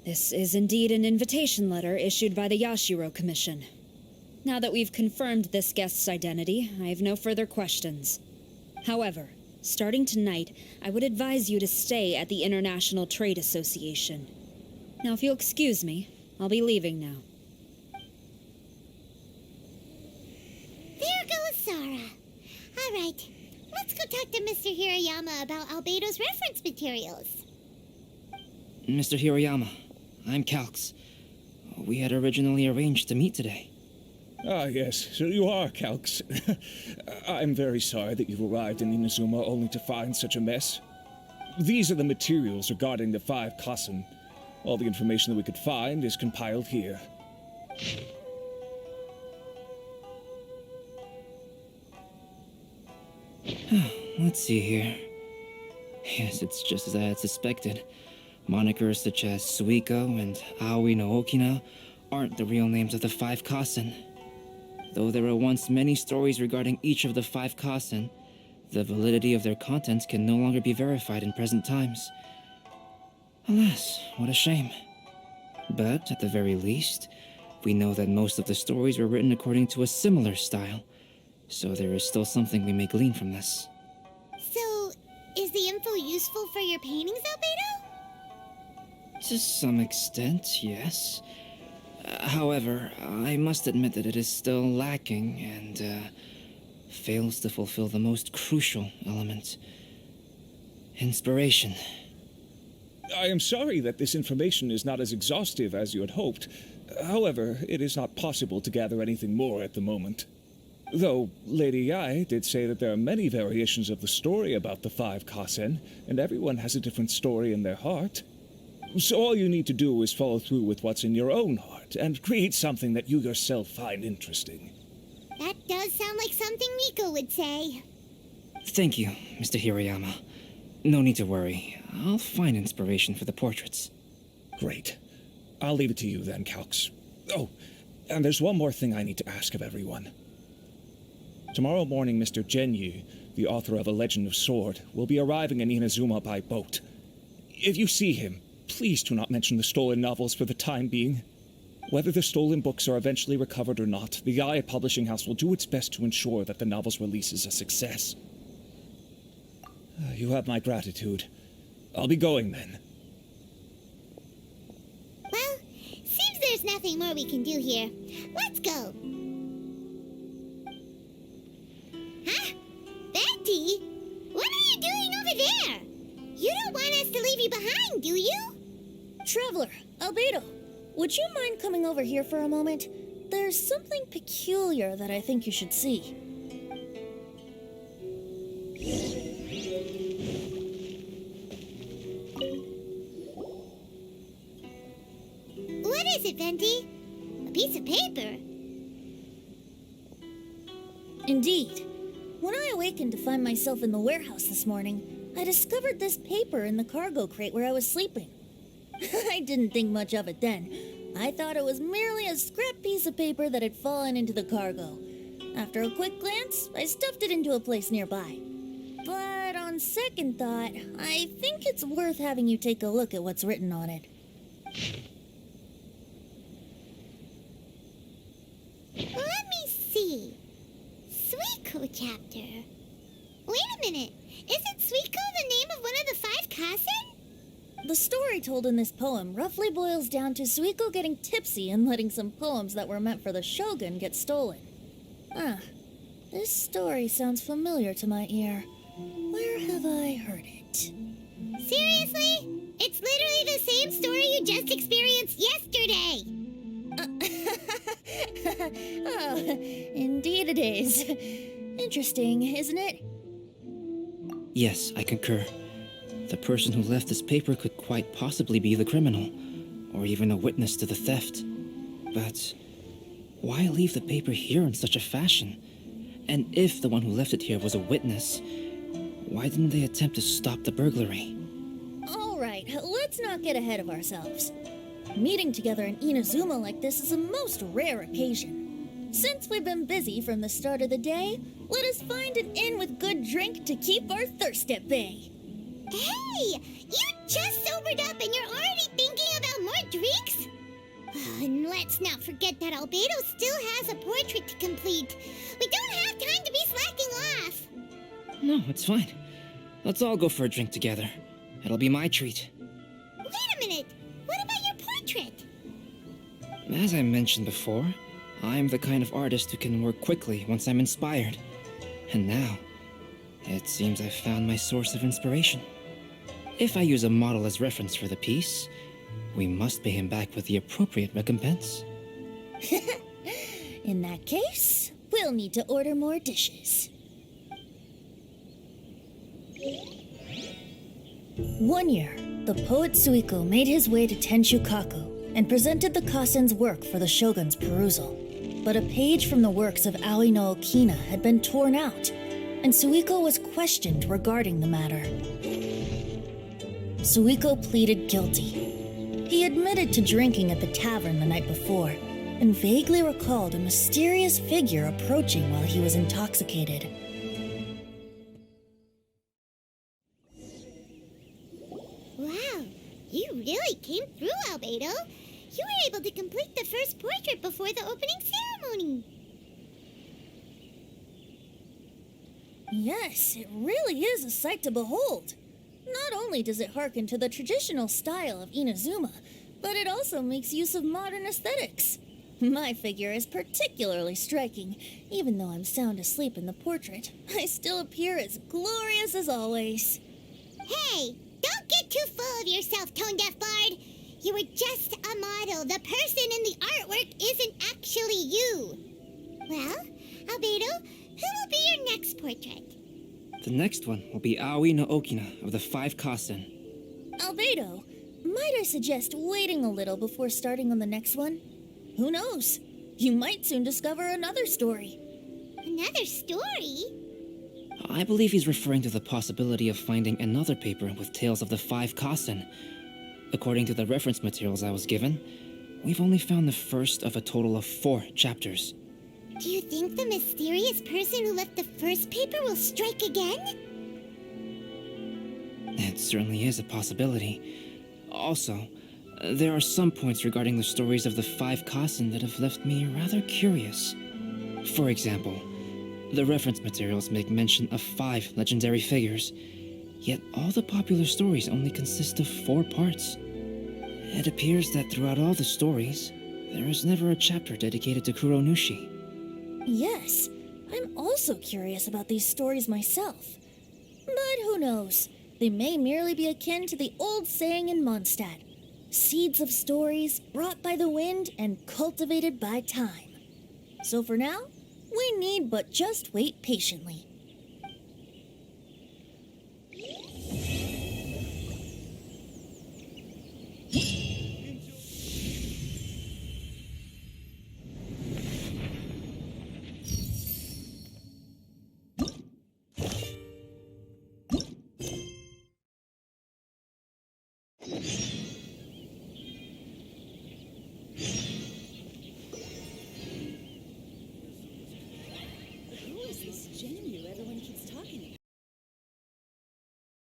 This is indeed an invitation letter issued by the Yashiro Commission. Now that we've confirmed this guest's identity, I have no further questions. However, starting tonight, I would advise you to stay at the International Trade Association. Now, if you'll excuse me, I'll be leaving now. There goes Sara. All right, let's go talk to Mr. Hirayama about Albedo's reference materials. Mr. Hirayama, I'm Calx. We had originally arranged to meet today. Ah, yes, so you are Calx. I'm very sorry that you've arrived in Inazuma only to find such a mess. These are the materials regarding the 5 Kassen. All the information that we could find is compiled here. Let's see here. Yes, it's just as I had suspected. Monikers such as Suikou and Aoi no Okina aren't the real names of the 5 Kassen. Though there were once many stories regarding each of the 5 Kassen, the validity of their contents can no longer be verified in present times. Alas, what a shame. But, at the very least, we know that most of the stories were written according to a similar style, so there is still something we may glean from this. So, is the info useful for your paintings, Albedo? To some extent, yes. However, I must admit that it is still lacking and fails to fulfill the most crucial element. Inspiration. I am sorry that this information is not as exhaustive as you had hoped. However, it is not possible to gather anything more at the moment. Though Lady Yae did say that there are many variations of the story about the 5 Kassen, and everyone has a different story in their heart. So all you need to do is follow through with what's in your own heart, and create something that you yourself find interesting. That does sound like something Miko would say. Thank you, Mr. Hirayama. No need to worry. I'll find inspiration for the portraits. Great. I'll leave it to you then, Calx. Oh, and there's one more thing I need to ask of everyone. Tomorrow morning, Mr. Genyu, the author of A Legend of Sword, will be arriving in Inazuma by boat. If you see him, please do not mention the stolen novels for the time being. Whether the stolen books are eventually recovered or not, the Yae Publishing House will do its best to ensure that the novel's release is a success. You have my gratitude. I'll be going then. Well, seems there's nothing more we can do here. Let's go. Huh? Betty? What are you doing over there? You don't want us to leave you behind, do you? Traveler, Albedo, would you mind coming over here for a moment? There's something peculiar that I think you should see. What is it, Venti? A piece of paper? Indeed. When I awakened to find myself in the warehouse this morning, I discovered this paper in the cargo crate where I was sleeping. I didn't think much of it then. I thought it was merely a scrap piece of paper that had fallen into the cargo. After a quick glance, I stuffed it into a place nearby. But on second thought, I think it's worth having you take a look at what's written on it. Let me see. Suikou chapter. Wait a minute. Isn't Suikou the name of one of the 5 Kassen? The story told in this poem roughly boils down to Suikou getting tipsy and letting some poems that were meant for the shogun get stolen. This story sounds familiar to my ear. Where have I heard it? Seriously? It's literally the same story you just experienced yesterday. Oh, indeed it is. Interesting, isn't it? Yes, I concur. The person who left this paper could quite possibly be the criminal, or even a witness to the theft. But why leave the paper here in such a fashion? And if the one who left it here was a witness, why didn't they attempt to stop the burglary? All right, let's not get ahead of ourselves. Meeting together in Inazuma like this is a most rare occasion. Since we've been busy from the start of the day, let us find an inn with good drink to keep our thirst at bay. Hey! You just sobered up and you're already thinking about more drinks? And let's not forget that Albedo still has a portrait to complete. We don't have time to be slacking off. No, it's fine. Let's all go for a drink together. It'll be my treat. Wait a minute. What about your portrait? As I mentioned before, I'm the kind of artist who can work quickly once I'm inspired. And now, it seems I've found my source of inspiration. If I use a model as reference for the piece, we must pay him back with the appropriate recompense. In that case, we'll need to order more dishes. One year, the poet Suikou made his way to Tincture and presented the Kasen's work for the shogun's perusal. But a page from the works of Aoi no Okina had been torn out, and Suikou was questioned regarding the matter. Suikou pleaded guilty. He admitted to drinking at the tavern the night before, and vaguely recalled a mysterious figure approaching while he was intoxicated. Wow, you really came through, Albedo. You were able to complete the first portrait before the opening ceremony. Yes, it really is a sight to behold. Not only does it hearken to the traditional style of Inazuma, but it also makes use of modern aesthetics. My figure is particularly striking. Even though I'm sound asleep in the portrait, I still appear as glorious as always. Hey, don't get too full of yourself, tone-deaf bard. You were just a model. The person in the artwork isn't actually you. Well, Albedo, who will be your next portrait? The next one will be Aoi no Okina of the 5 Kasen. Albedo, might I suggest waiting a little before starting on the next one? Who knows? You might soon discover another story. Another story? I believe he's referring to the possibility of finding another paper with tales of the 5 Kasen. According to the reference materials I was given, we've only found the first of a total of 4 chapters. Do you think the mysterious person who left the first paper will strike again? It certainly is a possibility. Also, there are some points regarding the stories of the 5 Kasen that have left me rather curious. For example, the reference materials make mention of 5 legendary figures, yet all the popular stories only consist of 4 parts. It appears that throughout all the stories, there is never a chapter dedicated to Kuronushi. Yes, I'm also curious about these stories myself. But who knows? They may merely be akin to the old saying in Mondstadt, seeds of stories brought by the wind and cultivated by time. So for now, we need but just wait patiently.